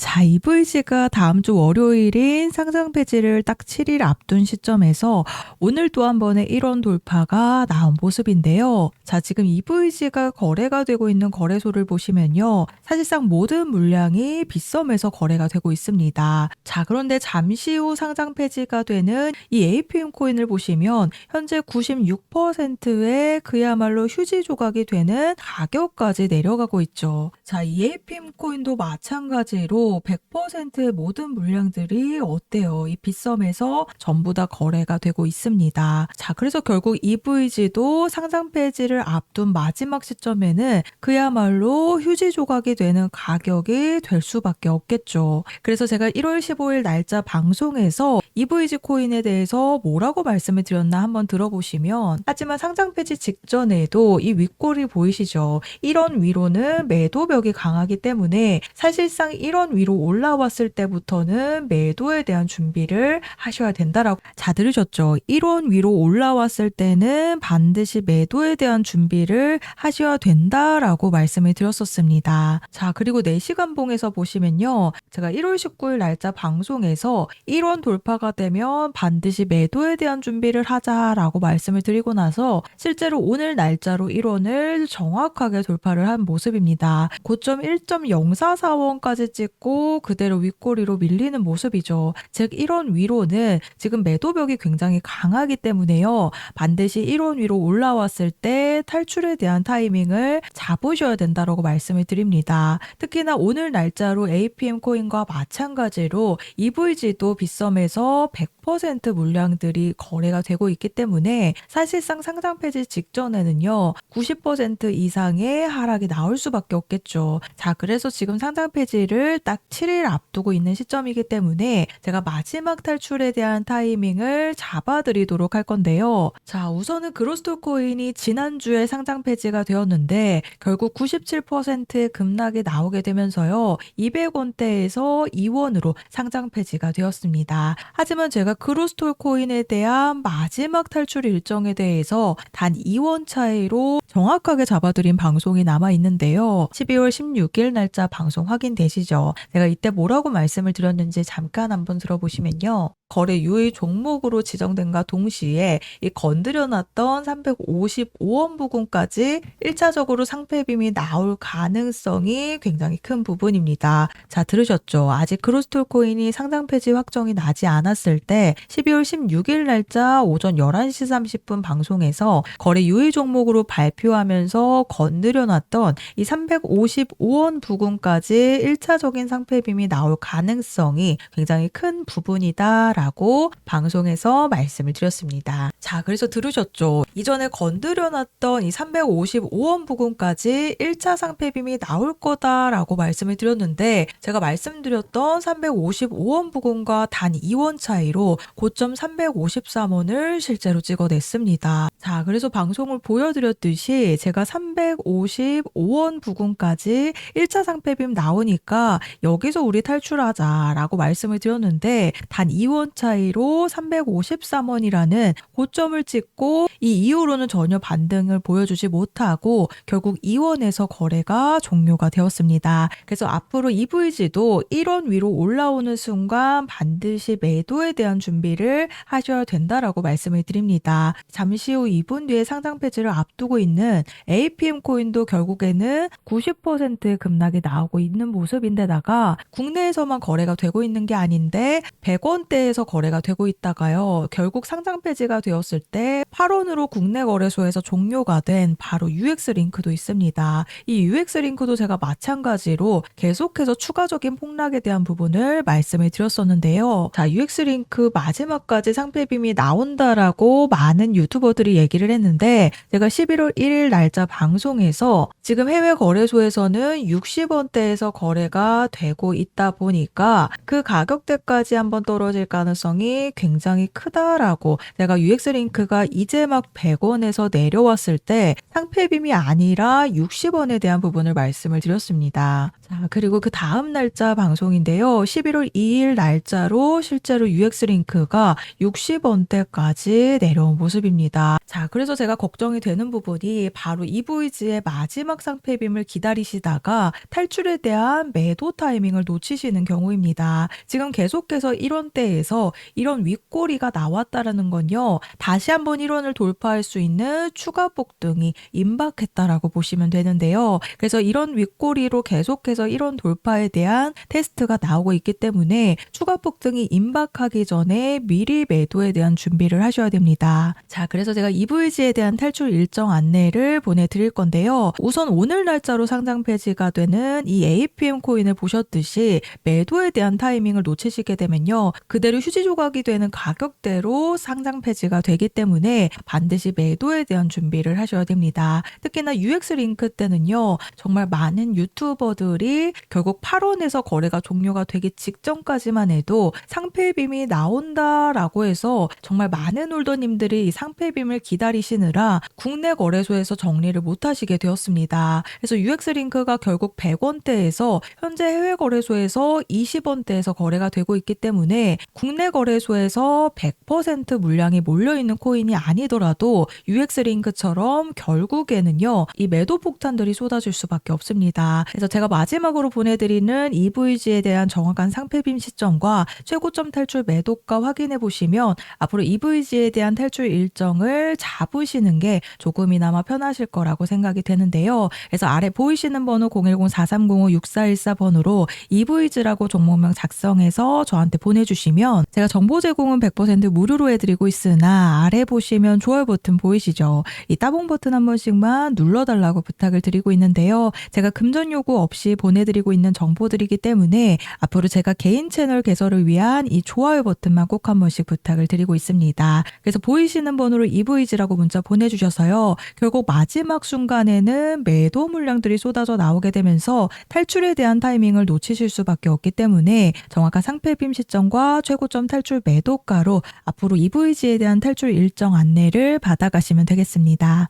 자, EVG가 다음 주 월요일인 상장 폐지를 딱 7일 앞둔 시점에서 오늘 또 한 번의 1원 돌파가 나온 모습인데요. 자, 지금 EVG가 거래가 되고 있는 거래소를 보시면요. 사실상 모든 물량이 빗썸에서 거래가 되고 있습니다. 자, 그런데 잠시 후 상장 폐지가 되는 이 APM 코인을 보시면 현재 96%의 그야말로 휴지 조각이 되는 가격까지 내려가고 있죠. 자, 이 APM 코인도 마찬가지로 100%의 모든 물량들이 어때요? 이 빗썸에서 전부 다 거래가 되고 있습니다. 자, 그래서 결국 EVG도 상장 폐지를 앞둔 마지막 시점에는 그야말로 휴지 조각이 되는 가격이 될 수밖에 없겠죠. 그래서 제가 1월 15일 날짜 방송에서 EVG 코인에 대해서 뭐라고 말씀을 드렸나 한번 들어보시면, 하지만 상장 폐지 직전에도 이 윗골이 보이시죠? 1원 위로는 매도벽이 강하기 때문에 사실상 1원 위로 올라왔을 때부터는 매도에 대한 준비를 하셔야 된다라고. 자, 들으셨죠? 1원 위로 올라왔을 때는 반드시 매도에 대한 준비를 하셔야 된다라고 말씀을 드렸었습니다. 자, 그리고 4시간 봉에서 보시면요. 제가 1월 19일 날짜 방송에서 1원 돌파가 되면 반드시 매도에 대한 준비를 하자라고 말씀을 드리고 나서 실제로 오늘 날짜로 1원을 정확하게 돌파를 한 모습입니다. 고점 1.044원까지 찍고 그대로 윗꼬리로 밀리는 모습이죠. 즉 1원 위로는 지금 매도벽이 굉장히 강하기 때문에요. 반드시 1원 위로 올라왔을 때 탈출에 대한 타이밍을 잡으셔야 된다고 말씀을 드립니다. 특히나 오늘 날짜로 APM 코인과 마찬가지로 EVG도 빗썸에서 100% 물량들이 거래가 되고 있기 때문에 사실상 상장 폐지 직전에는요 90% 이상의 하락이 나올 수밖에 없겠죠. 자, 그래서 지금 상장 폐지를 딱 7일 앞두고 있는 시점이기 때문에 제가 마지막 탈출에 대한 타이밍을 잡아드리도록 할 건데요. 자, 우선은 그로스토 코인이 지난주에 상장 폐지가 되었는데 결국 97%의 급락이 나오게 되면서요 200원대에서 2원으로 상장 폐지가 되었습니다. 하지만 제가 그로스톨 코인에 대한 마지막 탈출 일정에 대해서 단 2원 차이로 정확하게 잡아드린 방송이 남아 있는데요. 12월 16일 날짜 방송 확인되시죠? 제가 이때 뭐라고 말씀을 드렸는지 잠깐 한번 들어보시면요. 거래 유의 종목으로 지정된과 동시에 이 건드려놨던 355원 부근까지 1차적으로 상패빔이 나올 가능성이 굉장히 큰 부분입니다. 자, 들으셨죠? 아직 그로스톨 코인이 상장 폐지 확정이 나지 않았을 때 12월 16일 날짜 오전 11시 30분 방송에서 거래 유의 종목으로 발표하면서 건드려놨던 이 355원 부근까지 1차적인 상패빔이 나올 가능성이 굉장히 큰 부분이다 라고 방송에서 말씀을 드렸습니다. 자, 그래서 들으셨죠? 이전에 건드려놨던 이 355원 부근까지 1차 상패빔이 나올 거다라고 말씀을 드렸는데 제가 말씀드렸던 355원 부근과 단 2원 차이로 고점 353원을 실제로 찍어냈습니다. 자, 그래서 방송을 보여드렸듯이 제가 355원 부근까지 1차 상패빔 나오니까 여기서 우리 탈출하자라고 말씀을 드렸는데 단 2원 차이로 353원이라는 고점을 찍고 이 이후로는 전혀 반등을 보여주지 못하고 결국 2원에서 거래가 종료가 되었습니다. 그래서 앞으로 EVG도 1원 위로 올라오는 순간 반드시 매도에 대한 준비를 하셔야 된다라고 말씀을 드립니다. 잠시 후 2분 뒤에 상장 폐지를 앞두고 있는 APM 코인도 결국에는 90%의 급락이 나오고 있는 모습인데다가 국내에서만 거래가 되고 있는 게 아닌데 100원대에서 거래가 되고 있다가요. 결국 상장 폐지가 되었을 때 8원으로 국내 거래소에서 종료가 된 바로 UX링크도 있습니다. 이 UX링크도 제가 마찬가지로 계속해서 추가적인 폭락에 대한 부분을 말씀을 드렸었는데요. 자, UX링크 마지막까지 상패빔이 나온다라고 많은 유튜버들이 얘기를 했는데 제가 11월 1일 날짜 방송에서 지금 해외 거래소에서는 60원대에서 거래가 되고 있다 보니까 그 가격대까지 한번 떨어질까 가능성이 굉장히 크다라고 제가 UX링크가 이제 막 100원에서 내려왔을 때 상패빔이 아니라 60원에 대한 부분을 말씀을 드렸습니다. 자, 그리고 그 다음 날짜 방송인데요. 11월 2일 날짜로 실제로 UX링크가 60원대까지 내려온 모습입니다. 자, 그래서 제가 걱정이 되는 부분이 바로 EVG의 마지막 상패빔을 기다리시다가 탈출에 대한 매도 타이밍을 놓치시는 경우입니다. 지금 계속해서 1원대에서 이런 윗꼬리가 나왔다라는 건요. 다시 한번 1원을 돌파할 수 있는 추가 폭등이 임박했다라고 보시면 되는데요. 그래서 이런 윗꼬리로 계속해서 1원 돌파에 대한 테스트가 나오고 있기 때문에 추가 폭등이 임박하기 전에 미리 매도에 대한 준비를 하셔야 됩니다. 자, 그래서 제가 EVG에 대한 탈출 일정 안내를 보내드릴 건데요. 우선 오늘 날짜로 상장 폐지가 되는 이 APM 코인을 보셨듯이 매도에 대한 타이밍을 놓치시게 되면요. 그대로 휴지 조각이 되는 가격대로 상장 폐지가 되기 때문에 반드시 매도에 대한 준비를 하셔야 됩니다. 특히나 UX링크 때는요. 정말 많은 유튜버들이 결국 8원에서 거래가 종료가 되기 직전까지만 해도 상패빔이 나온다라고 해서 정말 많은 홀더님들이 이 상패빔을 기다리시느라 국내 거래소에서 정리를 못 하시게 되었습니다. 그래서 UX링크가 결국 100원대에서 현재 해외 거래소에서 20원대에서 거래가 되고 있기 때문에 국내 거래소에서 100% 물량이 몰려있는 코인이 아니더라도 UX링크처럼 결국에는요. 이 매도 폭탄들이 쏟아질 수밖에 없습니다. 그래서 제가 마지막으로 보내드리는 EVG에 대한 정확한 상패빔 시점과 최고점 탈출 매도가 확인해 보시면 앞으로 EVG에 대한 탈출 일정을 잡으시는 게 조금이나마 편하실 거라고 생각이 되는데요. 그래서 아래 보이시는 번호 010-4305-6414 번호로 EVG라고 종목명 작성해서 저한테 보내주시면 제가 정보 제공은 100% 무료로 해드리고 있으나 아래 보시면 좋아요 버튼 보이시죠? 이 따봉 버튼 한 번씩만 눌러달라고 부탁을 드리고 있는데요. 제가 금전 요구 없이 보내드리고 있는 정보들이기 때문에 앞으로 제가 개인 채널 개설을 위한 이 좋아요 버튼만 꼭 한 번씩 부탁을 드리고 있습니다. 그래서 보이시는 번호로 EVG라고 문자 보내주셔서요. 결국 마지막 순간에는 매도 물량들이 쏟아져 나오게 되면서 탈출에 대한 타이밍을 놓치실 수밖에 없기 때문에 정확한 상패빔 시점과 최고점 탈출 매도가로 앞으로 EVG에 대한 탈출 일정 안내를 받아가시면 되겠습니다.